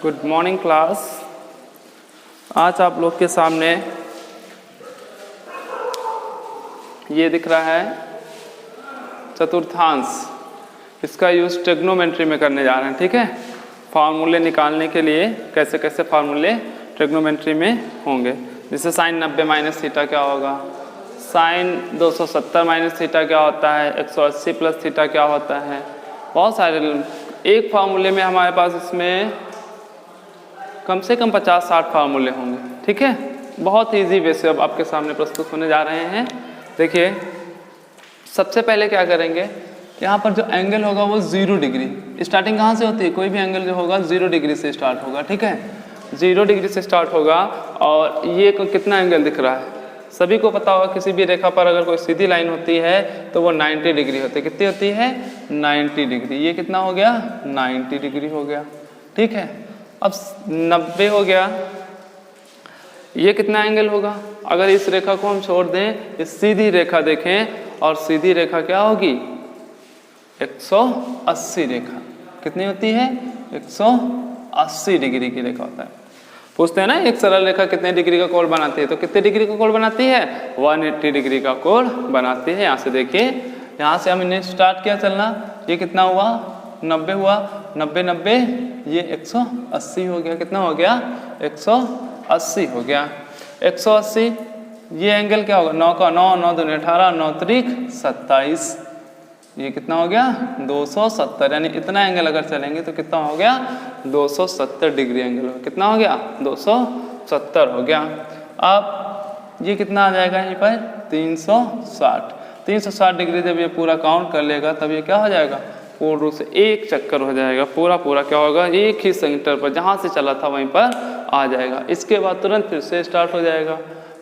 Good morning class. आज आप लोग के सामने ये दिख रहा है चतुर्थांश। इसका यूज़ ट्रिग्नोमेट्री में करने जा रहे हैं, ठीक है। फार्मूले निकालने के लिए कैसे कैसे फार्मूले ट्रिग्नोमेट्री में होंगे। जैसे साइन 90 माइनस थीटा क्या होगा, साइन 270 माइनस थीटा क्या होता है, 180 प्लस थीटा क्या होता है। बहुत सारे एक फार्मूले में हमारे पास इसमें कम से कम 50-60 फार्मूले होंगे, ठीक है। बहुत ईजी वे से अब आपके सामने प्रस्तुत होने जा रहे हैं। देखिए सबसे पहले क्या करेंगे, यहाँ पर जो एंगल होगा वो 0 डिग्री। स्टार्टिंग कहाँ से होती है, कोई भी एंगल जो होगा 0 डिग्री से स्टार्ट होगा, ठीक है। 0 डिग्री से स्टार्ट होगा और ये कितना एंगल दिख रहा है, सभी को पता होगा किसी भी रेखा पर अगर कोई सीधी लाइन होती है तो वो 90 डिग्री होती है। कितनी होती है, 90 डिग्री। ये कितना हो गया, 90 डिग्री हो गया, ठीक है। अब 90 हो गया, ये कितना एंगल होगा। अगर इस रेखा को हम छोड़ दें, इस सीधी रेखा देखें और सीधी रेखा क्या होगी, 180 रेखा। कितनी होती है, 180 डिग्री की रेखा होता है। पूछते हैं ना एक सरल रेखा कितने डिग्री का कोण बनाती है, तो कितने डिग्री का कोण बनाती है, 180 डिग्री का कोण बनाती है। यहाँ से देखिए, यहाँ से हम इन्हें स्टार्ट किया चलना, ये कितना हुआ, 90 हुआ, 90 90 ये 180 हो गया। कितना हो गया, 180 हो गया। 180 ये एंगल क्या होगा, 9 का 9, 9 दूनी 18, 9 त्रिक 27, ये कितना हो गया, 270। यानी इतना एंगल अगर चलेंगे तो कितना हो गया, 270 डिग्री एंगल हो। कितना हो गया, 270 हो गया। अब ये कितना आ जाएगा यहाँ पर, 360। 360 डिग्री जब ये पूरा काउंट कर लेगा तब ये क्या हो जाएगा, पूर्ण रूप से एक चक्कर हो जाएगा। पूरा क्या होगा, एक ही सेंटर पर जहाँ से चला था वहीं पर आ जाएगा। इसके बाद तुरंत फिर से स्टार्ट हो जाएगा,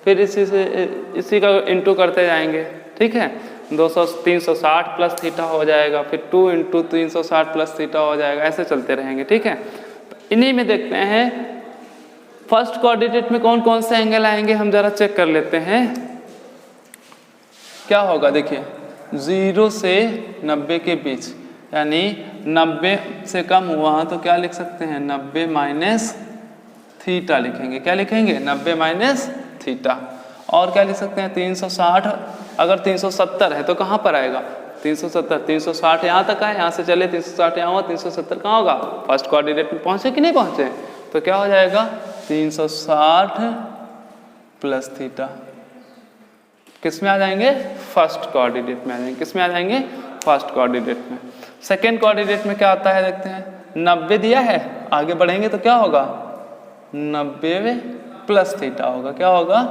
फिर इसी का इंटू करते जाएंगे, ठीक है। 360 प्लस थीटा हो जाएगा, फिर 2 × 360 प्लस थीटा हो जाएगा, ऐसे चलते रहेंगे, ठीक है। इन्हीं में देखते हैं फर्स्ट कोऑर्डिनेट में कौन कौन से एंगल आएंगे, हम जरा चेक कर लेते हैं क्या होगा। देखिए 0 से 90 के बीच, यानी 90 से कम हुआ तो क्या लिख सकते हैं, 90 माइनस थीटा लिखेंगे। क्या लिखेंगे, 90 माइनस थीटा। और क्या लिख सकते हैं, 360। अगर 370 है तो कहाँ पर आएगा, 360 यहाँ तक आए, यहाँ से चले 360 यहाँ हुआ, 370 कहाँ होगा, फर्स्ट कोऑर्डिनेट में पहुँचे कि नहीं पहुँचे, तो क्या हो जाएगा, 360 प्लस थीटा। किस में आ जाएंगे, फर्स्ट कोऑर्डिनेट में आ जाएंगे। किस में आ जाएंगे, फर्स्ट कोऑर्डिनेट में। सेकेंड कोऑर्डिनेट में क्या आता है, देखते हैं। 90 दिया है, आगे बढ़ेंगे तो क्या होगा, 90 प्लस थीटा होगा। क्या होगा,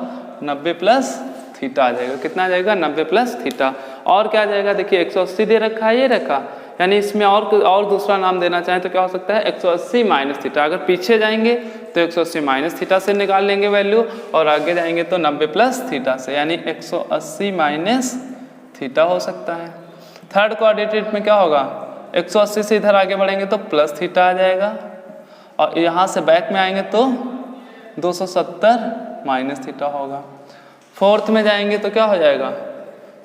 90 प्लस थीटा आ जाएगा। कितना आ जाएगा, 90 प्लस थीटा। और क्या आ जाएगा, देखिए 180 दे रखा है, ये रखा, यानी इसमें और दूसरा नाम देना चाहें तो क्या हो सकता है, 180 माइनस थीटा। अगर पीछे जाएंगे तो 180 माइनस थीटा से निकाल लेंगे वैल्यू, और आगे जाएंगे तो 90 प्लस थीटा से, यानी 180 माइनस थीटा हो सकता है। थर्ड कोऑर्डिनेट में क्या होगा, 180 से इधर आगे बढ़ेंगे तो प्लस थीटा आ जाएगा, और यहाँ से बैक में आएंगे तो 270 माइनस थीटा होगा। फोर्थ में जाएंगे तो क्या हो जाएगा,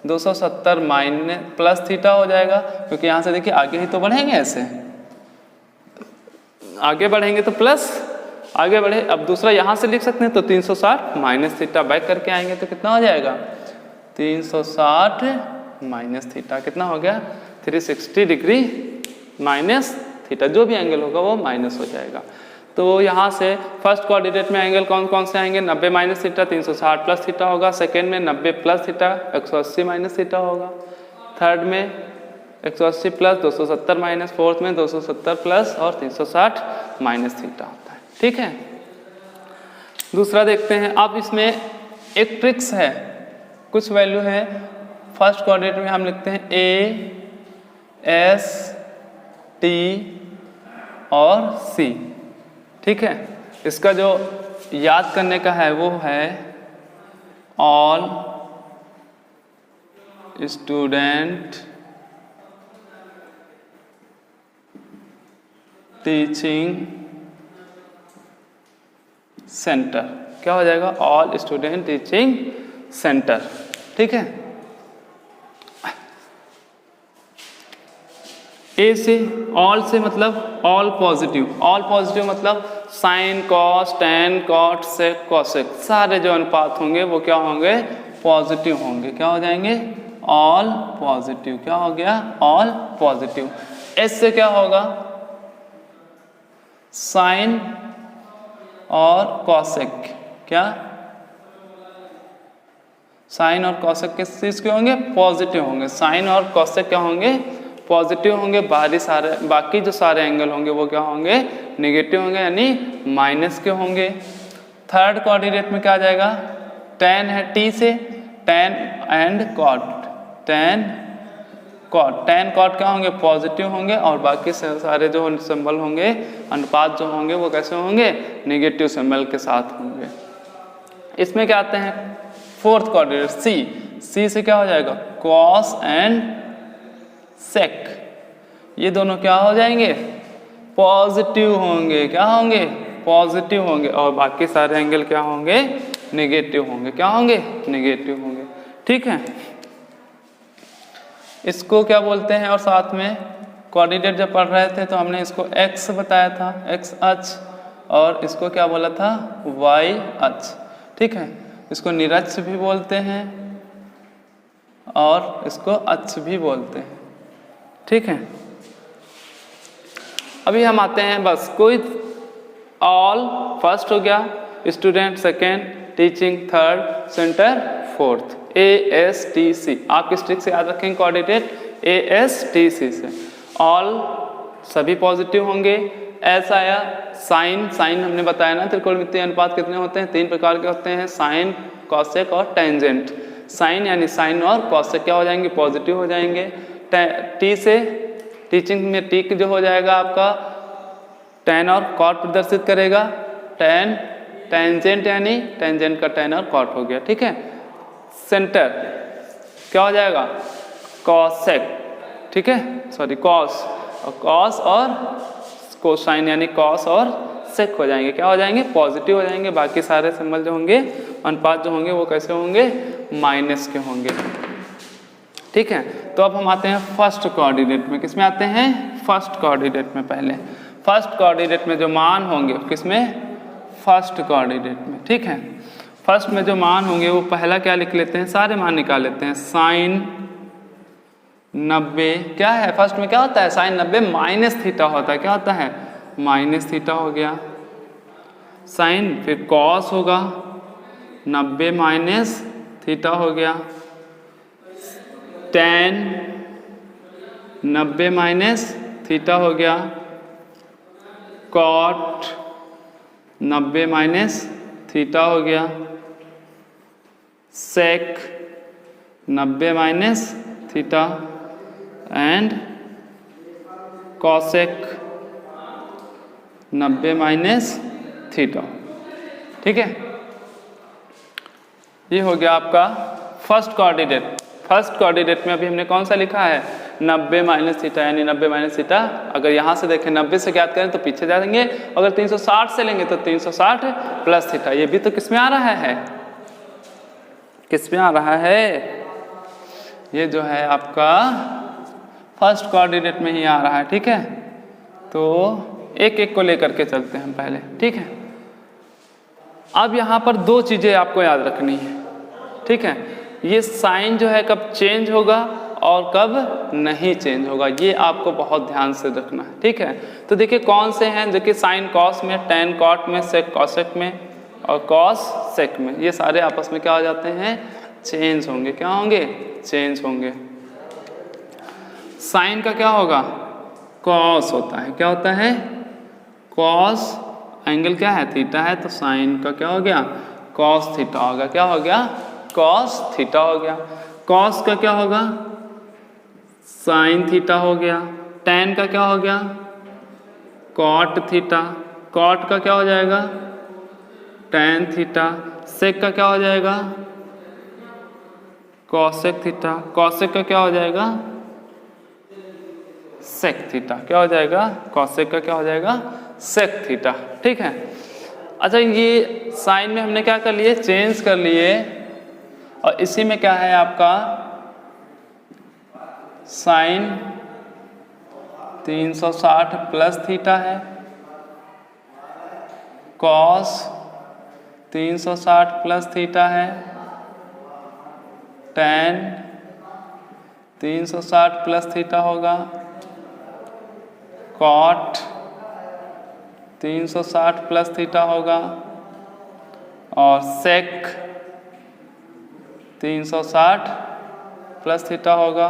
270 माइनस प्लस थीटा हो जाएगा, क्योंकि यहाँ से देखिए आगे ही तो बढ़ेंगे, ऐसे आगे बढ़ेंगे तो प्लस, आगे बढ़े। अब दूसरा यहाँ से लिख सकते हैं तो 360 माइनस थीटा, बैक करके आएंगे तो कितना हो जाएगा, 360 माइनस थीटा। कितना हो गया, 360 डिग्री माइनस थीटा। जो भी एंगल होगा वो माइनस हो जाएगा। तो यहाँ से फर्स्ट कोऑर्डिनेट में एंगल कौन कौन से आएंगे, 90 माइनस थीटा, 360 प्लस थीटा होगा। सेकेंड में 90 प्लस थीटा, 180 माइनस थीटा होगा। थर्ड में 180 प्लस 270 माइनस, फोर्थ में 270 प्लस और 360 माइनस थीटा होता है, ठीक है। दूसरा देखते हैं। अब इसमें एक ट्रिक्स है, कुछ वैल्यू है। फर्स्ट कोऑर्डिनेट में हम लिखते हैं A, S, T और C, ठीक है। इसका जो याद करने का है वो है ऑल स्टूडेंट टीचिंग सेंटर। क्या हो जाएगा, ऑल स्टूडेंट टीचिंग सेंटर, ठीक है। ए से, ऑल से मतलब ऑल पॉजिटिव, ऑल पॉजिटिव मतलब sine cos tan cot sec cosec, सारे जो अनुपात होंगे वो क्या होंगे, पॉजिटिव होंगे। क्या हो जाएंगे, ऑल पॉजिटिव। क्या हो गया, ऑल पॉजिटिव। एस से क्या होगा, साइन और कॉसेक, क्या साइन और कॉसेक किस चीज के होंगे, पॉजिटिव होंगे। साइन और कॉसेक क्या होंगे, पॉजिटिव होंगे। बाकी जो सारे एंगल होंगे वो क्या होंगे, नेगेटिव होंगे, यानी माइनस के होंगे। थर्ड कोऑर्डिनेट में क्या आ जाएगा, टेन है, टी से tan and cot, tan cot, tan cot क्या होंगे, पॉजिटिव होंगे, और बाकी सारे जो सिंबल होंगे, अनुपात जो होंगे वो कैसे होंगे, नेगेटिव सिंबल के साथ होंगे। इसमें क्या आते हैं, फोर्थ कोऑर्डिनेट सी, सी से क्या हो जाएगा, कॉस एंड सेक, ये दोनों क्या हो जाएंगे, पॉजिटिव होंगे। क्या होंगे, पॉजिटिव होंगे, और बाकी सारे एंगल क्या होंगे, नेगेटिव होंगे। क्या होंगे, नेगेटिव होंगे। ठीक है, इसको क्या बोलते हैं, और साथ में कोऑर्डिनेट जब पढ़ रहे थे तो हमने इसको एक्स बताया था, एक्स अक्ष, और इसको क्या बोला था, वाई अक्ष। ठीक है, इसको निरक्ष भी बोलते हैं और इसको अक्ष भी बोलते हैं। ठीक है, अभी हम आते हैं बस कोई, ऑल फर्स्ट हो गया, student second, teaching third, centre fourth, ASTC। आप किस ट्रिक से याद रखेंगे कोऑर्डिनेट, ASTC से। ऑल सभी पॉजिटिव होंगे। एस आया, साइन, साइन हमने बताया ना, त्रिकोणमितीय अनुपात कितने होते हैं, 3 प्रकार के होते हैं, साइन कॉसेक और टेंजेंट। साइन यानी साइन और कॉसेक क्या हो जाएंगे, पॉजिटिव हो जाएंगे। टी से, टीचिंग में टी जो हो जाएगा आपका टेन और कॉट प्रदर्शित करेगा, टेन, टेंजेंट यानी टेंजेंट का टेन और कॉट हो गया। ठीक है, सेंटर क्या हो जाएगा, कॉसेक। ठीक है, सॉरी कॉस, और कॉस और कोसाइन यानी कॉस और सेक हो जाएंगे। क्या हो जाएंगे, पॉजिटिव हो जाएंगे। बाकी सारे सिंबल जो होंगे, अनुपात जो होंगे वो कैसे होंगे, माइनस के होंगे। ठीक है, तो अब हम आते हैं फर्स्ट कोऑर्डिनेट में। किस में आते हैं, फर्स्ट कोऑर्डिनेट में। पहले फर्स्ट कोऑर्डिनेट में जो मान होंगे, किसमें, फर्स्ट कोऑर्डिनेट में। ठीक है, फर्स्ट में जो मान होंगे वो पहला क्या लिख लेते हैं, सारे मान निकाल लेते हैं। साइन 90 क्या है, फर्स्ट में क्या होता है, साइन 90 माइनस थीटा होता है। क्या होता है, माइनस थीटा हो गया। साइन फिर कॉस होगा, 90 माइनस थीटा हो गया। टेन 90 माइनस थीटा हो गया। कॉट 90 माइनस थीटा हो गया। सेक 90 minus theta and cosec 90 minus theta. ठीक है, ये हो गया आपका फर्स्ट कोऑर्डिनेट। फर्स्ट कोऑर्डिनेट में अभी हमने कौन सा लिखा है, 90 माइनस थीटा, यानी 90 माइनस थीटा। अगर यहाँ से देखें 90 से ज्ञात करें तो पीछे जा देंगे, अगर 360 से लेंगे तो 360 प्लस थीटा। ये भी तो किस में आ रहा है, किस में आ रहा है, ये जो है आपका फर्स्ट कोऑर्डिनेट में ही आ रहा है। ठीक है, तो एक एक को लेकर के चलते हैं हम पहले। ठीक है, अब यहाँ पर 2 चीज़ें आपको याद रखनी है। ठीक है, ये साइन जो है कब चेंज होगा और कब नहीं चेंज होगा, ये आपको बहुत ध्यान से रखना है। ठीक है, तो देखिए कौन से हैं, देखिए साइन कॉस में, टेन कॉट में, सेक कॉसेक में और कॉस सेक में, ये सारे आपस में क्या हो जाते हैं, चेंज होंगे। क्या होंगे, चेंज होंगे। साइन का क्या होगा, कॉस होता है। क्या होता है, कॉस, एंगल क्या है, थीटा है, तो साइन का क्या हो गया, कॉस थीटा होगा। क्या हो गया, कॉस थीटा हो गया। कॉस का क्या होगा, साइन थीटा हो गया। टेन का क्या हो गया, कॉट थीटा। कॉट का क्या हो जाएगा, टेन थीटा। सेक का क्या हो जाएगा, कॉसेक थीटा। कॉसेक का क्या हो जाएगा, सेक थीटा। क्या हो जाएगा, कॉसेक का क्या हो जाएगा, सेक थीटा। ठीक है, अच्छा ये साइन में हमने क्या कर लिए, चेंज कर लिए, और इसी में क्या है आपका साइन 360 प्लस थीटा है, कॉस 360 प्लस थीटा है, tan 360 प्लस थीटा होगा, कॉट 360 प्लस थीटा होगा, और सेक 360 प्लस थीटा होगा,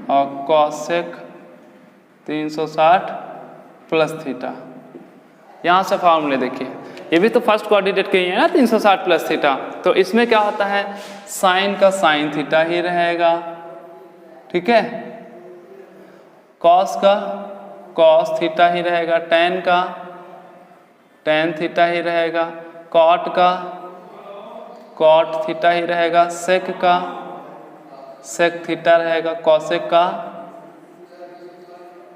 और कॉसेक 360 प्लस थीटा। यहाँ से फॉर्मूले देखिए, ये भी तो फर्स्ट कोऑर्डिनेट के ही है ना 360 प्लस थीटा, तो इसमें क्या होता है साइन का साइन थीटा ही रहेगा, ठीक है, कॉस का कॉस थीटा ही रहेगा, टेन का टेन थीटा ही रहेगा, कॉट का कॉट थीटा ही रहेगा, सेक का सेक थीटा रहेगा, कॉसेक का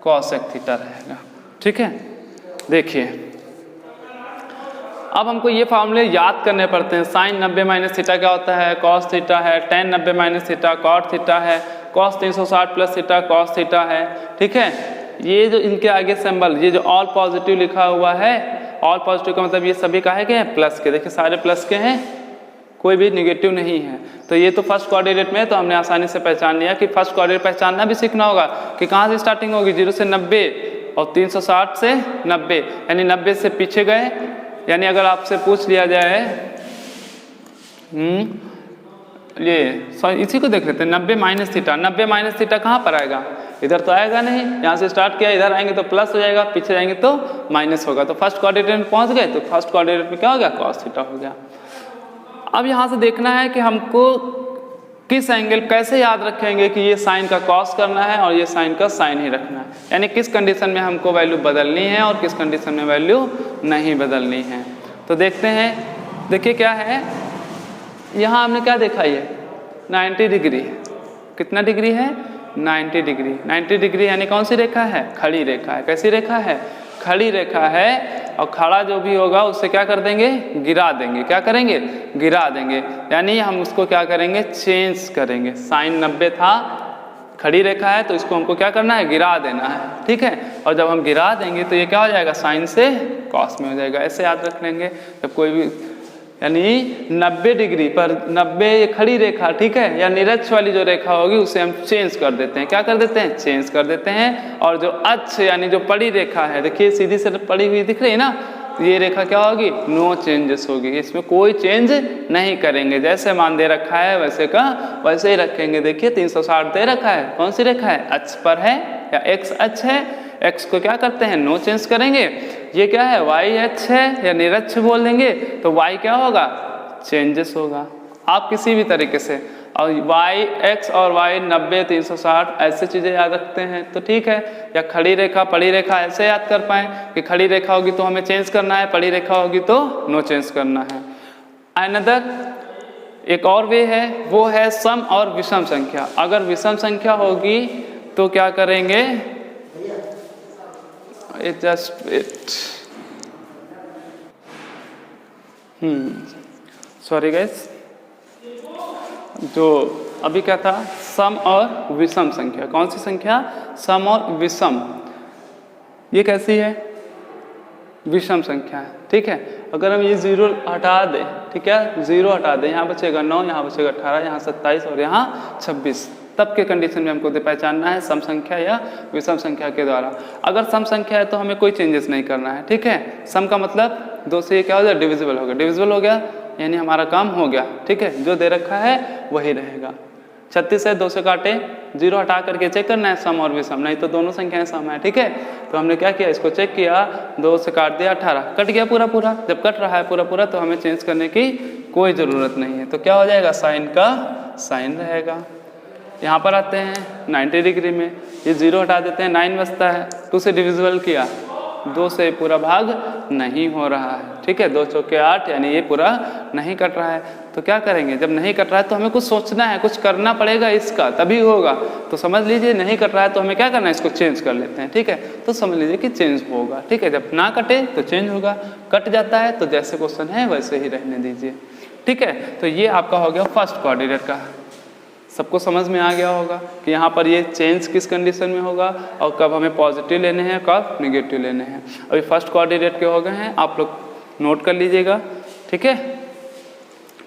कॉसेक थीटा रहेगा, ठीक है। देखिए अब हमको ये फार्मूले याद करने पड़ते हैं। साइन 90 माइनस थीटा क्या होता है, कॉस थीटा है, tan 90 minus theta cot theta है, cos 360 plus theta cos theta है, ठीक है। ये जो इनके आगे सिंबल, ये जो ऑल पॉजिटिव लिखा हुआ है, ऑल पॉजिटिव का मतलब ये सभी काहे के हैं, प्लस के, देखिए सारे प्लस के हैं, कोई भी निगेटिव नहीं है। तो ये तो फर्स्ट कोऑर्डिनेट में है, तो हमने आसानी से पहचान लिया कि फर्स्ट कोऑर्डिनेट पहचानना भी सीखना होगा कि कहाँ से स्टार्टिंग होगी, 0 से 90 और 360 से 90, यानी 90 से पीछे गए, यानी अगर आपसे पूछ लिया जाए ये इसी को देख लेते हैं, 90 माइनस थीटा, 90 माइनस थीटा कहाँ पर आएगा, इधर तो आएगा नहीं, यहाँ से स्टार्ट किया, इधर आएंगे तो प्लस हो जाएगा, पीछे जाएंगे तो माइनस होगा, तो फर्स्ट कोऑर्डिनेट में पहुँच गए, तो फर्स्ट कोऑर्डिनेट में क्या हो गया, कॉस थीटा हो गया। अब यहाँ से देखना है कि हमको किस एंगल, कैसे याद रखेंगे कि ये साइन का कॉस करना है और ये साइन का साइन ही रखना है, यानी किस कंडीशन में हमको वैल्यू बदलनी है और किस कंडीशन में वैल्यू नहीं बदलनी है। तो देखते हैं, देखिए क्या है, यहाँ हमने क्या देखा, ये 90 डिग्री, कितना डिग्री है, 90 डिग्री, 90 डिग्री यानी कौन सी रेखा है, खड़ी रेखा है, कैसी रेखा है, खड़ी रेखा है, और खड़ा जो भी होगा उससे क्या कर देंगे, गिरा देंगे, क्या करेंगे, गिरा देंगे, यानी हम उसको क्या करेंगे, चेंज करेंगे। साइन 90 था, खड़ी रेखा है, तो इसको हमको क्या करना है, गिरा देना है, ठीक है, और जब हम गिरा देंगे तो ये क्या हो जाएगा, साइन से कॉस में हो जाएगा, ऐसे याद रख लेंगे। जब कोई भी, यानी 90 डिग्री पर 90 ये खड़ी रेखा, ठीक है, या निरक्ष वाली जो रेखा होगी उसे हम चेंज कर देते हैं, क्या कर देते हैं, चेंज कर देते हैं, और जो अक्ष यानी जो पड़ी रेखा है, देखिए सीधी से पड़ी हुई दिख रही है ना, ये रेखा क्या होगी, नो चेंजेस होगी, इसमें कोई चेंज नहीं करेंगे, जैसे मान दे रखा है वैसे का वैसे ही रखेंगे। देखिए 360 दे रखा है, कौन सी रेखा है, अक्ष पर है या एक्स अक्ष है, एक्स को क्या करते हैं, नो चेंज करेंगे। ये क्या है, वाई अक्ष है या निरक्ष बोल देंगे, तो वाई क्या होगा, चेंजेस होगा, आप किसी भी तरीके से, और वाई एक्स और वाई 90 360 ऐसे चीज़ें याद रखते हैं तो ठीक है, या खड़ी रेखा पड़ी रेखा ऐसे याद कर पाएँ कि खड़ी रेखा होगी तो हमें चेंज करना है, पड़ी रेखा होगी तो नो चेंज करना है। अनदर एक और वे है, वो है सम और विषम संख्या। अगर विषम संख्या होगी तो क्या करेंगे, जस्ट इट सॉरी गाइस, जो अभी क्या था, सम और विषम संख्या, कौन सी संख्या, सम और विषम, ये कैसी है, विषम संख्या है, ठीक है। अगर हम ये 0 हटा दें, ठीक है, 0 हटा दें, यहाँ बचेगा 9, यहाँ बचेगा 18, यहाँ 27 और यहाँ 26, तब के कंडीशन में हमको पहचानना है सम संख्या या विषम संख्या के द्वारा। अगर सम संख्या है तो हमें कोई चेंजेस नहीं करना है, ठीक है। सम का मतलब 2 से ये क्या हो जाए, डिविजिबल हो गया, डिविजिबल हो गया यानी हमारा काम हो गया, ठीक है, जो दे रखा है वही रहेगा। 36 है, 2 से काटे, 0 हटा करके चेक करना है सम और विषम, नहीं तो दोनों संख्याएं सम है, ठीक है। तो हमने क्या किया, इसको चेक किया, 2 से काट दिया 18, कट गया पूरा पूरा। जब कट रहा है पूरा पूरा तो हमें चेंज करने की कोई ज़रूरत नहीं है, तो क्या हो जाएगा, साइन का साइन रहेगा। यहाँ पर आते हैं 90 डिग्री में, ये 0 हटा देते हैं, 9 बचता है, 2 से डिविजिबल किया, 2 से पूरा भाग नहीं हो रहा है, ठीक है, 2 चौके 8 यानी ये पूरा नहीं कट रहा है। तो क्या करेंगे, जब नहीं कट रहा है तो हमें कुछ सोचना है, कुछ करना पड़ेगा इसका, तभी होगा। तो समझ लीजिए नहीं कट रहा है तो हमें क्या करना है, इसको चेंज कर लेते हैं, ठीक है। तो समझ लीजिए कि चेंज होगा, ठीक है, जब ना कटे तो चेंज होगा, कट जाता है तो जैसे क्वेश्चन है वैसे ही रहने दीजिए, ठीक है। तो ये आपका हो गया फर्स्ट कोऑर्डिनेट का। सबको समझ में आ गया होगा कि यहाँ पर ये चेंज किस कंडीशन में होगा और कब हमें पॉजिटिव लेने हैं, कब नेगेटिव लेने हैं। अभी फर्स्ट कोऑर्डिनेट के हो गए हैं, आप लोग नोट कर लीजिएगा, ठीक है,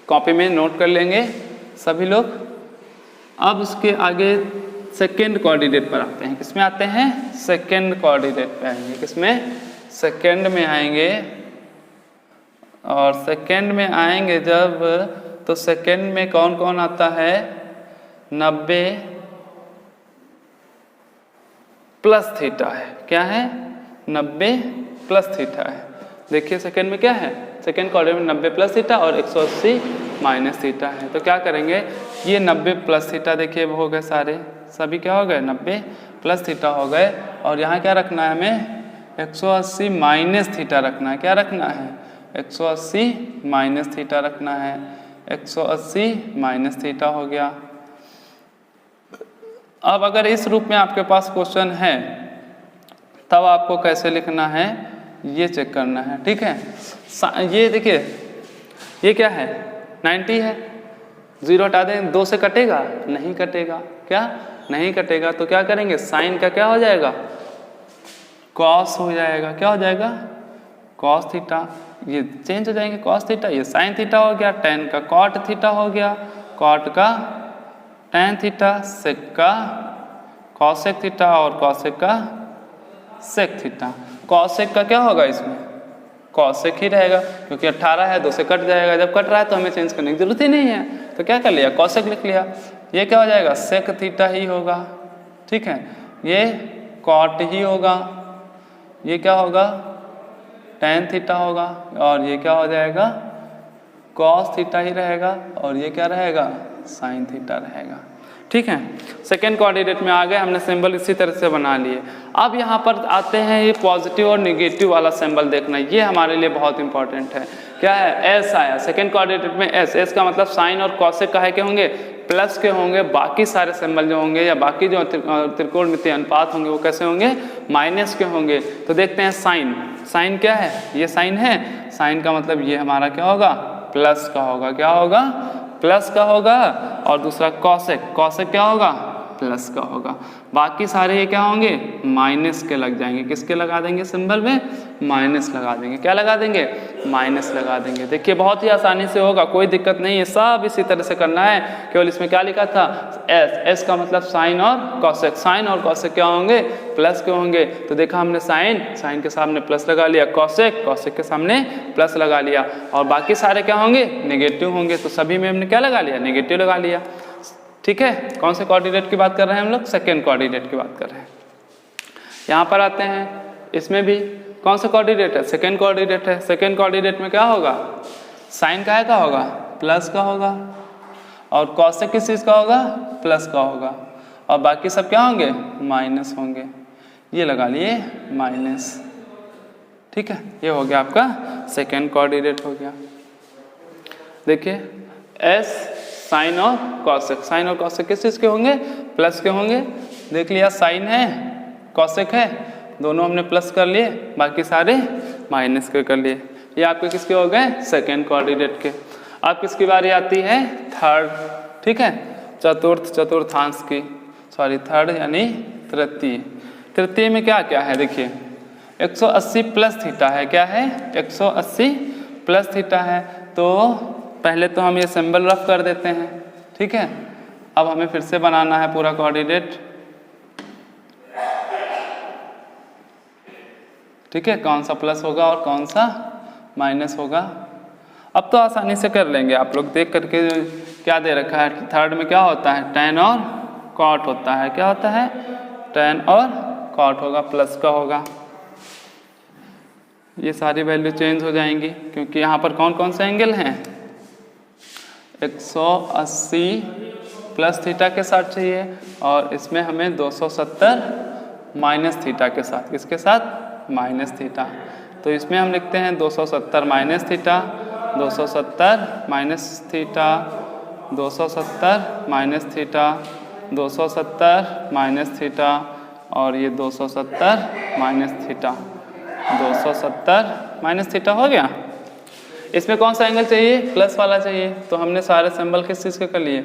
कॉपी में नोट कर लेंगे सभी लोग। अब उसके आगे सेकेंड कोऑर्डिनेट पर आते हैं। किसमें आते हैं? सेकेंड कोऑर्डिनेट पे आएंगे। किसमें? सेकेंड में आएंगे। और सेकेंड में आएंगे जब, तो सेकेंड में कौन कौन आता है? 90 प्लस थीटा है। क्या है? 90 प्लस थीटा है। देखिए सेकेंड में क्या है? सेकेंड कोऑर्डिनेट में 90 प्लस थीटा और 180 माइनस थीटा है। तो क्या करेंगे, ये 90 प्लस थीटा देखिए हो गए सारे, सभी क्या हो गए? 90 प्लस थीटा हो गए। और यहाँ क्या रखना है हमें? 180 माइनस थीटा रखना है। क्या रखना है? 180 माइनस थीटा रखना है। 180 माइनस थीटा हो गया। अब अगर इस रूप में आपके पास क्वेश्चन है तब आपको कैसे लिखना है ये चेक करना है, ठीक है। ये देखिए ये क्या है? 90 है, 0 हटा दें, 2 से कटेगा? नहीं कटेगा। क्या? नहीं कटेगा। तो क्या करेंगे? साइन का क्या हो जाएगा? कॉस हो जाएगा। क्या हो जाएगा? Cos theta. ये चेंज हो जाएंगे, कॉस थीटा, ये साइन थीटा हो गया, टेन का कॉट थीटा हो गया, कॉट का टेन थीटा, सेक का कॉसेक थीटा और कॉसेक का सेक थीटा। कॉसेक का क्या होगा इसमें? कॉसेक ही रहेगा क्योंकि 18 है, 2 से कट जाएगा। जब कट रहा है तो हमें चेंज करने की जरूरत ही नहीं है, तो क्या कर लिया? कॉसेक लिख लिया। ये क्या हो जाएगा? सेक थीटा ही होगा, ठीक है। ये कॉट ही होगा, ये क्या होगा? टेन थीटा होगा, और ये क्या हो जाएगा? कॉस थीटा ही रहेगा, और ये क्या रहेगा? साइन थीटा रहेगा, ठीक है। सेकेंड कोऑर्डिनेट में आ गए, हमने सिंबल इसी तरह से बना लिए। अब यहाँ पर आते हैं ये पॉजिटिव और नेगेटिव वाला सिंबल देखना, ये हमारे लिए बहुत इंपॉर्टेंट है। क्या है? एस आया सेकेंड कोऑर्डिनेट में, एस। एस का मतलब साइन और कॉसेक का है के होंगे? प्लस के होंगे। बाकी सारे सिंबल जो होंगे या बाकी जो त्रिकोणमितीय अनुपात होंगे वो कैसे होंगे? माइनस के होंगे। तो देखते हैं साइन। साइन क्या है? ये साइन है। साइन का मतलब ये हमारा क्या होगा? प्लस का होगा। क्या होगा? प्लस का होगा। और दूसरा कॉसेक, कॉसेक क्या होगा? प्लस का होगा। बाकी सारे ये क्या होंगे? माइनस के लग जाएंगे। किसके लगा देंगे सिंबल में? माइनस लगा देंगे। क्या लगा देंगे? माइनस लगा देंगे। देखिए बहुत ही आसानी से होगा, कोई दिक्कत नहीं है, सब इसी तरह से करना है। केवल इसमें क्या लिखा था? एस। एस का मतलब साइन और कॉसेक। साइन और कॉसेक क्या होंगे? प्लस के होंगे। तो देखा हमने साइन, साइन के सामने प्लस लगा लिया, कॉसेक, कॉसेक के सामने प्लस लगा लिया, और बाकी सारे क्या होंगे? नेगेटिव होंगे। तो सभी में हमने क्या लगा लिया? नेगेटिव लगा लिया, ठीक है। कौन से कोऑर्डिनेट की बात कर रहे हैं हम लोग? सेकेंड कोऑर्डिनेट की बात कर रहे हैं। यहाँ पर आते हैं, इसमें भी कौन सा कोऑर्डिनेट है? सेकेंड कोऑर्डिनेट है। सेकेंड कोऑर्डिनेट में क्या होगा? साइन का है का होगा? प्लस का होगा। और कॉसेक किस चीज़ का होगा? प्लस का होगा। और बाकी सब क्या होंगे? माइनस होंगे। ये लगा लिए माइनस, ठीक है। ये हो गया आपका सेकेंड कोऑर्डिनेट हो गया। देखिए एस, साइन और कॉसेक। साइन और कॉसेक किस चीज़ के होंगे? प्लस के होंगे। देख लिया, साइन है, कॉसेक है, दोनों हमने प्लस कर लिए, बाकी सारे माइनस के कर लिए। ये आपके किसके हो गए? सेकेंड कोऑर्डिनेट के। अब किसकी बारी आती है? थर्ड, ठीक है। चतुर्थ, चतुर्थांश की, सॉरी थर्ड यानी तृतीय। तृतीय में क्या क्या है? देखिए 180 प्लस थीटा है। क्या है? 180 प्लस थीटा है। तो पहले तो हम ये सिंबल रफ कर देते हैं, ठीक है। अब हमें फिर से बनाना है पूरा कोऑर्डिनेट, ठीक है। कौन सा प्लस होगा और कौन सा माइनस होगा? अब तो आसानी से कर लेंगे आप लोग देख करके। क्या दे रखा है? थर्ड में क्या होता है? टेन और कॉट होता है। क्या होता है? टेन और कॉट होगा, प्लस का होगा। ये सारी वैल्यू चेंज हो जाएंगी क्योंकि यहाँ पर कौन कौन से एंगल हैं? 180 प्लस थीटा के साथ चाहिए, और इसमें हमें 270 माइनस थीटा के साथ। किसके साथ? Minus theta. तो इसमें हम लिखते हैं 270 minus theta, 270 minus theta, 270 minus theta, 270 minus theta, और ये 270 माइनस थीटा। 270 माइनस थीटा हो गया। इसमें कौन सा एंगल चाहिए? प्लस वाला चाहिए। तो हमने सारे सिंबल किस चीज़ के कर लिए?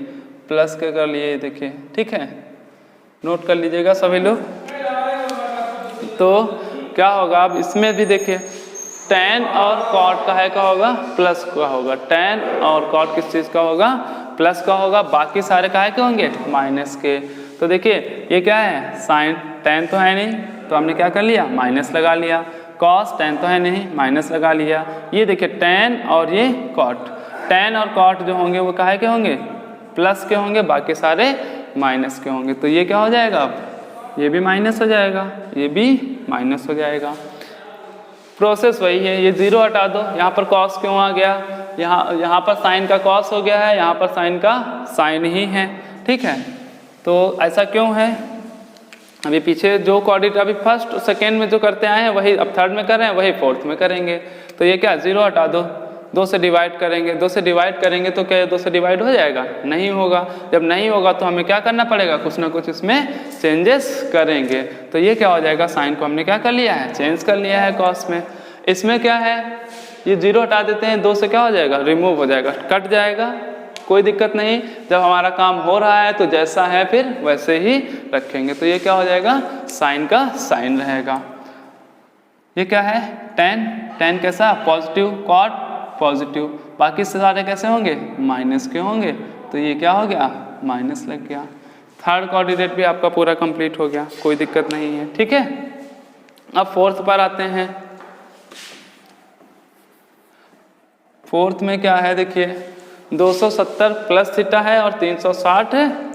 प्लस के कर लिए, देखिए ठीक है, नोट कर लीजिएगा सभी लोग। तो क्या होगा, अब इसमें भी देखिए tan और cot का है क्या होगा, प्लस का होगा। tan और cot किस चीज़ का होगा, प्लस का होगा। बाकी सारे का है क्या होंगे, माइनस के। तो देखिए ये क्या है, साइन, tan तो है नहीं तो हमने क्या कर लिया, माइनस लगा लिया। cos, tan तो है नहीं, माइनस लगा लिया। ये देखिए tan और ये cot, tan और cot जो होंगे वो काहे के होंगे, प्लस के होंगे, बाकी सारे माइनस के होंगे। तो ये क्या हो जाएगा, अब ये भी माइनस हो जाएगा, ये भी माइनस हो जाएगा। प्रोसेस वही है, ये जीरो हटा दो। यहाँ पर cos क्यों आ गया, यहाँ पर साइन का cos हो गया है, यहाँ पर साइन का साइन ही है, ठीक है। तो ऐसा क्यों है, अभी पीछे जो कोऑर्डिनेट अभी फर्स्ट सेकेंड में जो करते आए हैं वही अब थर्ड में कर रहे हैं, वही फोर्थ में करेंगे। तो ये क्या, जीरो हटा दो, 2 से डिवाइड करेंगे, 2 से डिवाइड करेंगे तो क्या 2 से डिवाइड हो जाएगा, नहीं होगा। जब नहीं होगा तो हमें क्या करना पड़ेगा, कुछ ना कुछ इसमें चेंजेस करेंगे। तो ये क्या हो जाएगा, साइन को हमने क्या कर लिया है, चेंज कर लिया है कॉस में। इसमें क्या है, ये जीरो हटा देते हैं, 2 से क्या हो जाएगा, रिमूव हो जाएगा, कट जाएगा, कोई दिक्कत नहीं। जब हमारा काम हो रहा है तो जैसा है फिर वैसे ही रखेंगे। तो ये क्या हो जाएगा, साइन का साइन रहेगा। ये क्या है, tan, tan कैसा, पॉजिटिव, cot पॉजिटिव, बाकी सारे कैसे होंगे, माइनस के होंगे। तो ये क्या हो गया, माइनस लग गया। थर्ड कोऑर्डिनेट भी आपका पूरा कंप्लीट हो गया, कोई दिक्कत नहीं है, ठीक है। अब फोर्थ पर आते हैं। फोर्थ में क्या है, देखिए 270 प्लस थीटा है और 360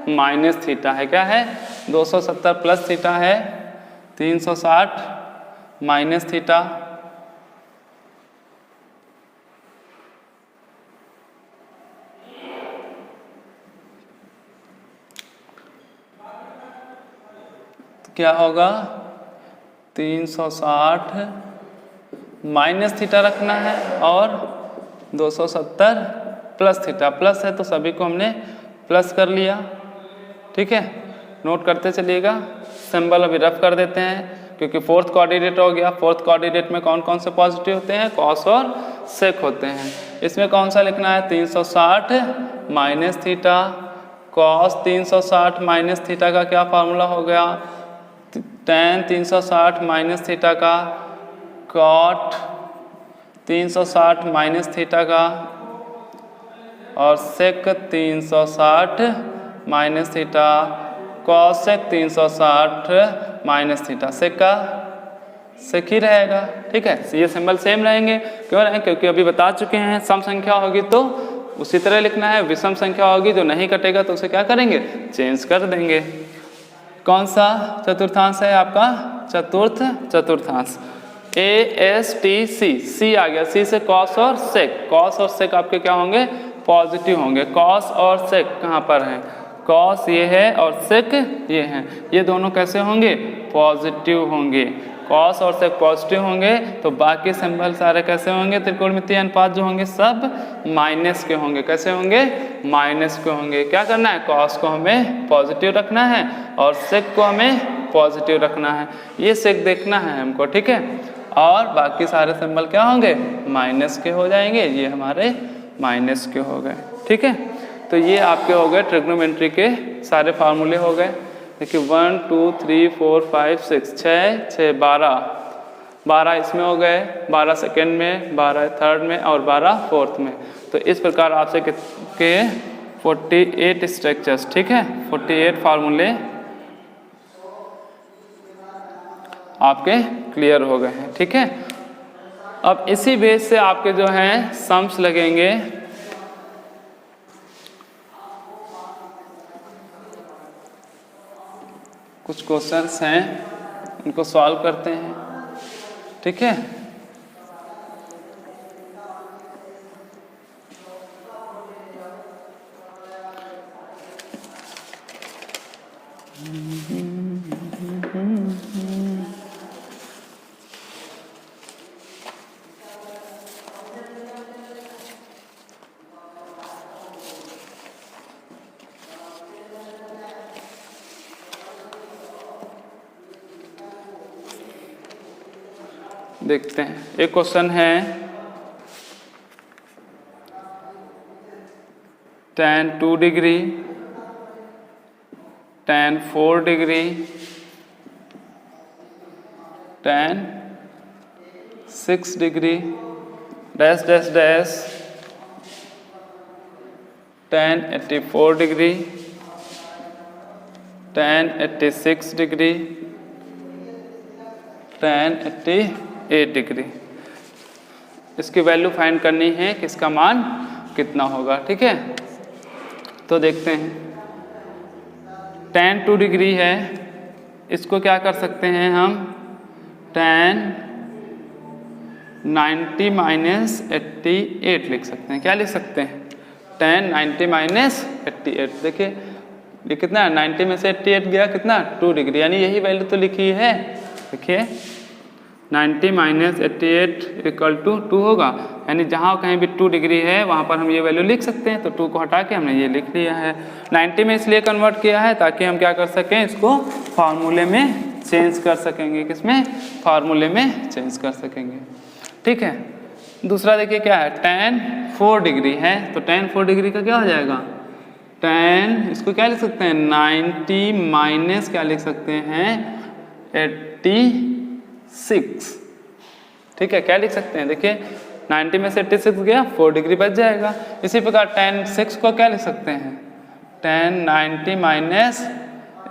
माइनस थीटा है। क्या है, 270 प्लस थीटा है, 360 माइनस थीटा। क्या होगा, 360 माइनस थीटा रखना है और 270 प्लस थीटा। प्लस है तो सभी को हमने प्लस कर लिया, ठीक है। नोट करते चलिएगा, सिंबल अभी रफ कर देते हैं क्योंकि फोर्थ कोऑर्डिनेट हो गया। फोर्थ कोऑर्डिनेट में कौन कौन से पॉजिटिव होते हैं, कॉस और सेक होते हैं। इसमें कौन सा लिखना है, 360 minus theta. Cos 360 minus theta का क्या फार्मूला हो गया, tan 360 माइनस थीटा का, cot 360 माइनस थीटा का और sec 360 minus theta, cosec 360 minus theta. sec का sec ही रहेगा, ठीक है। ये सिंबल सेम रहेंगे, क्यों रहेंगे, क्योंकि अभी बता चुके हैं सम संख्या होगी तो उसी तरह लिखना है, विषम संख्या होगी जो नहीं कटेगा तो उसे क्या करेंगे, चेंज कर देंगे। कौन सा चतुर्थांश है आपका, चतुर्थांश, ASTC, C आ गया, C से cos और sec। cos और sec आपके क्या होंगे, पॉजिटिव होंगे। cos और sec कहाँ पर हैं, cos ये है और sec ये है, ये दोनों कैसे होंगे, पॉजिटिव होंगे। cos और sec पॉजिटिव होंगे तो बाकी सिंबल सारे कैसे होंगे, त्रिकोणमितीय अनुपात जो होंगे सब माइनस के होंगे। कैसे होंगे, माइनस के होंगे। क्या करना है, cos को हमें पॉजिटिव रखना है और sec को हमें पॉजिटिव रखना है, ये sec देखना है हमको, ठीक है। और बाकी सारे सिंबल क्या होंगे, माइनस के हो जाएंगे, ये हमारे माइनस के हो गए, ठीक है। तो ये आपके हो गए ट्रिग्नोमेट्री के सारे फार्मूले हो गए। देखिए 1 2 3 4 5 6, 6 12 इसमें हो गए, 12 सेकेंड में, 12 थर्ड में और 12 फोर्थ में। तो इस प्रकार आपसे के 48 स्ट्रक्चर्स, ठीक है, 48 फार्मूले आपके क्लियर हो गए हैं, ठीक है। अब इसी बेस से आपके जो हैं सम्स लगेंगे। कुछ क्वेश्चंस हैं उनको सॉल्व करते हैं, ठीक है। देखते हैं, एक क्वेश्चन है tan 2 degree tan 4 degree, tan 6 degree, dash dash dash tan 84 degree, tan 86 degree, tan 88 degree. इसकी वैल्यू फाइंड करनी है कि इसका मान कितना होगा। ठीक है, तो देखते हैं। tan 2 डिग्री है, इसको क्या कर सकते हैं हम, tan 90 माइनस 88 लिख सकते हैं। क्या लिख सकते हैं, tan 90 माइनस 88। देखिए ये कितना है, 90 में से 88 गया कितना, 2 डिग्री, यानी यही वैल्यू तो लिखी है। देखिए 90 माइनस 88 इक्वल टू 2 होगा, यानी जहाँ कहीं भी 2 डिग्री है वहाँ पर हम ये वैल्यू लिख सकते हैं। तो 2 को हटा के हमने ये लिख लिया है। 90 में इसलिए कन्वर्ट किया है ताकि हम क्या कर सकें, इसको फार्मूले में चेंज कर सकेंगे। किसमें, फार्मूले में चेंज कर सकेंगे। ठीक है, दूसरा देखिए क्या है, tan 4 डिग्री है, तो tan 4 डिग्री का क्या हो जाएगा, tan, इसको क्या लिख सकते हैं, 90 माइनस क्या लिख सकते हैं, 86। ठीक है, क्या लिख सकते हैं, देखिए 90 में से 86 गया, 4 डिग्री बच जाएगा। इसी प्रकार tan 6 को क्या लिख सकते हैं, tan 90 माइनस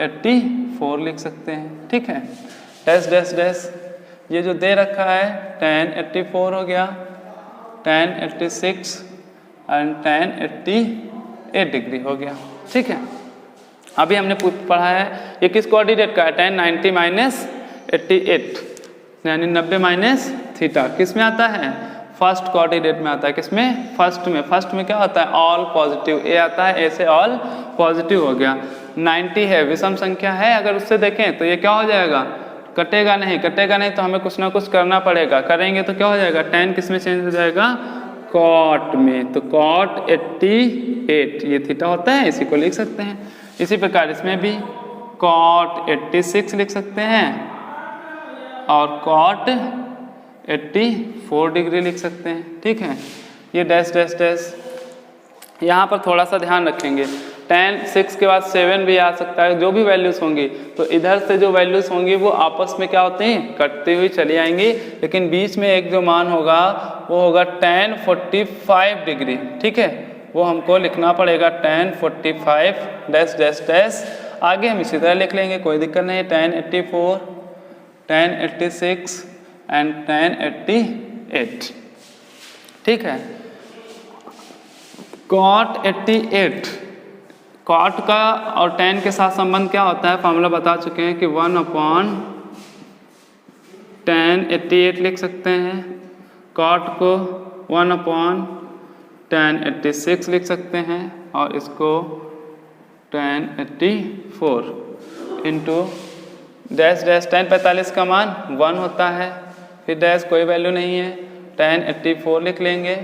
84 लिख सकते हैं। ठीक है, डैश डैश डैश, ये जो दे रखा है tan 84 हो गया, tan 86 एंड tan 88 डिग्री हो गया। ठीक है, अभी हमने पढ़ा है ये किस कोऑर्डिनेट का है, tan 90 माइनस 88, यानी 90 माइनस थीटा। किस में आता है, फर्स्ट कोऑर्डिनेट में आता है। किसमें, फर्स्ट में। फर्स्ट में क्या होता है, ऑल पॉजिटिव, ए आता है, ए से ऑल पॉजिटिव हो गया। 90 है, विषम संख्या है, अगर उससे देखें तो ये क्या हो जाएगा, कटेगा नहीं, कटेगा नहीं तो हमें कुछ ना कुछ करना पड़ेगा। करेंगे तो क्या हो जाएगा, tan किस में चेंज हो जाएगा, cot में। तो cot 88 ये थीटा होता है, इसी को लिख सकते हैं। इसी प्रकार इसमें भी cot 86 लिख सकते हैं और cot 84 डिग्री लिख सकते हैं। ठीक है, ये डैश डैश डैश, यहाँ पर थोड़ा सा ध्यान रखेंगे, tan 6 के बाद 7 भी आ सकता है। जो भी वैल्यूज होंगी तो इधर से जो वैल्यूज होंगी वो आपस में क्या होते हैं, कटती हुई चली आएंगी, लेकिन बीच में एक जो मान होगा वो होगा tan 45 डिग्री। ठीक है, वो हमको लिखना पड़ेगा tan 45 डैश डैश डैश। आगे हम इसी तरह लिख लेंगे, कोई दिक्कत नहीं है, tan 84, tan 86 एंड tan 88। ठीक है, cot 88, cot का और tan के साथ संबंध क्या होता है, फॉर्मूला बता चुके हैं कि 1/tan 88 लिख सकते हैं। cot को 1/tan 86 लिख सकते हैं और इसको tan 84 into dash dash tan 45 का मान 1 होता है, फिर डैश कोई वैल्यू नहीं है, tan 84 लिख लेंगे,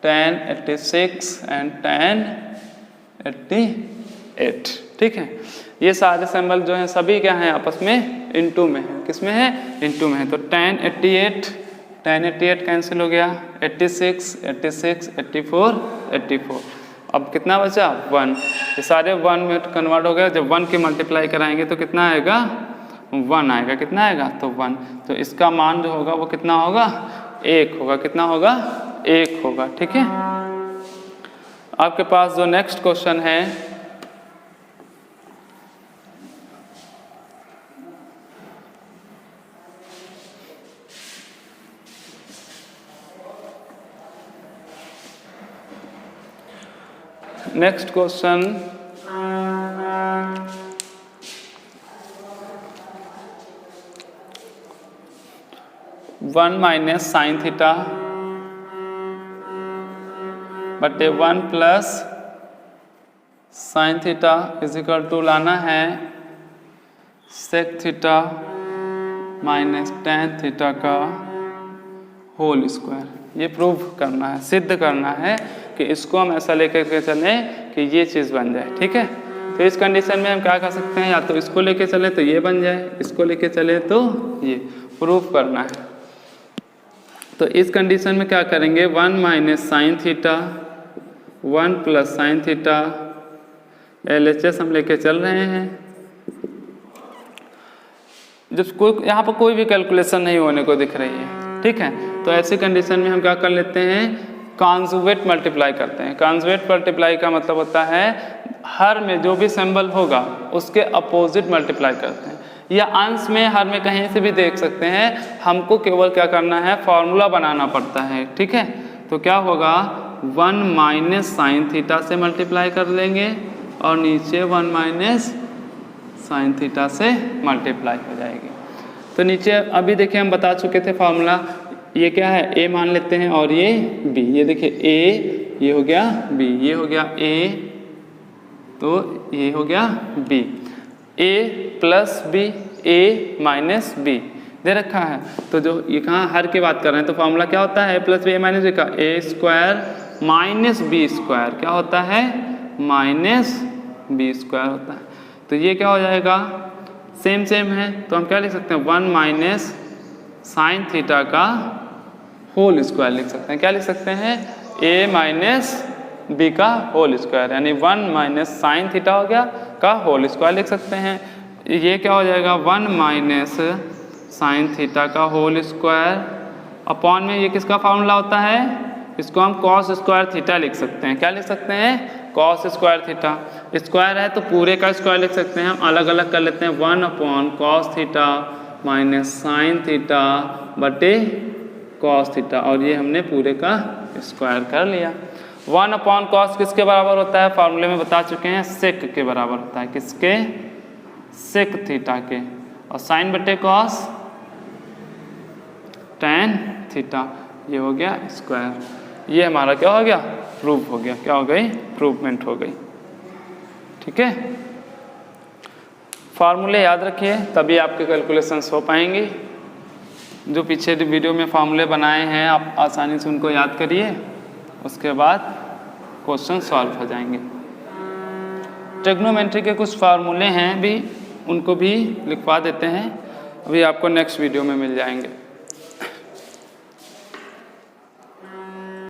tan 86 एंड tan 88। ठीक है, ये सारे सिंबल जो हैं सभी क्या हैं, आपस में इनटू में है। किस में है, इनटू में है। तो tan 88 कैंसिल हो गया, 86 86 84 84। अब कितना बचा, 1। ये सारे 1 में कन्वर्ट हो गया। जब 1 की मल्टीप्लाई कराएंगे तो कितना आएगा, 1 आएगा। कितना आएगा, तो 1। तो इसका मान जो होगा वो कितना होगा, 1 होगा। कितना होगा, 1 होगा। ठीक है, आपके पास जो नेक्स्ट क्वेश्चन है, next question 1 minus sine theta बटे 1 plus sine theta is equal to लाना है sec theta minus tan theta का होल स्क्वायर। ये प्रूव करना है, सिद्ध करना है कि इसको हम ऐसा लेकर के चलें कि ये चीज़ बन जाए। ठीक है, तो इस कंडीशन में हम क्या कर सकते हैं, या तो इसको लेके चले तो ये बन जाए, इसको लेके चले तो ये प्रूफ करना है। तो इस कंडीशन में क्या करेंगे, 1 minus sine theta 1 plus sine theta LHS हम लेके चल रहे हैं। जब कोई यहाँ पर कोई भी कैलकुलेशन नहीं होने को दिख रही है, ठीक है, तो ऐसी कंडीशन में हम क्या कर लेते हैं, कॉन्जुगेट मल्टीप्लाई करते हैं। कॉन्जुगेट मल्टीप्लाई का मतलब होता है हर में जो भी सिंबल होगा उसके अपोजिट मल्टीप्लाई करते हैं, या अंश में हर में कहीं से भी देख सकते हैं। हमको केवल क्या करना है, फॉर्मूला बनाना पड़ता है, ठीक है। तो क्या होगा, 1 माइनस साइन थीटा से मल्टीप्लाई कर लेंगे और नीचे 1 माइनस साइन थीटा से मल्टीप्लाई हो जाएगी। तो नीचे अभी देखिए हम बता चुके थे फॉर्मूला, ये क्या है, a मान लेते हैं और ये b, ये देखिए a, ये हो गया b, ये हो गया a, तो ये हो गया b, a plus b, a minus b दे रखा है। तो जो ये कहाँ हर की बात कर रहे हैं, तो फॉर्मूला क्या होता है, प्लस b माइनस b का a square minus b square क्या होता है, माइनस b स्क्वायर होता है। तो ये क्या हो जाएगा, सेम सेम है, तो हम क्या लिख सकते हैं, 1 माइनस साइन थीटा का होल स्क्वायर लिख सकते हैं। क्या लिख सकते हैं, a माइनस b का होल स्क्वायर, यानी 1 माइनस साइन थीटा हो गया का होल स्क्वायर लिख सकते हैं। ये क्या हो जाएगा, 1 माइनस साइन थीटा का होल स्क्वायर अपॉन में ये किसका फॉर्मूला होता है, इसको हम कॉस स्क्वायर थीटा लिख सकते हैं। क्या लिख सकते हैं, कॉस स्क्वायर थीटा। स्क्वायर है तो पूरे का स्क्वायर लिख सकते हैं, हम अलग अलग कर लेते हैं, 1 upon cos theta minus sine theta बटे कॉस थीटा, और ये हमने पूरे का स्क्वायर कर लिया। 1 अपॉन कॉस किसके बराबर होता है, फॉर्मूले में बता चुके हैं, सेक के बराबर होता है, किसके, सेक थीटा के, और साइन बटे कॉस टैन थीटा, ये हो गया स्क्वायर। ये हमारा क्या हो गया, प्रूफ हो गया, क्या हो गई, प्रूवमेंट हो गई, ठीक है। फार्मूले याद रखिए तभी आपके कैलकुलेशंस हो पाएंगे। जो पीछे वीडियो में फार्मूले बनाए हैं आप आसानी से उनको याद करिए, उसके बाद क्वेश्चन सॉल्व हो जाएंगे। ट्रिग्नोमेट्री के कुछ फार्मूले हैं भी, उनको भी लिखवा देते हैं, अभी आपको नेक्स्ट वीडियो में मिल जाएंगे।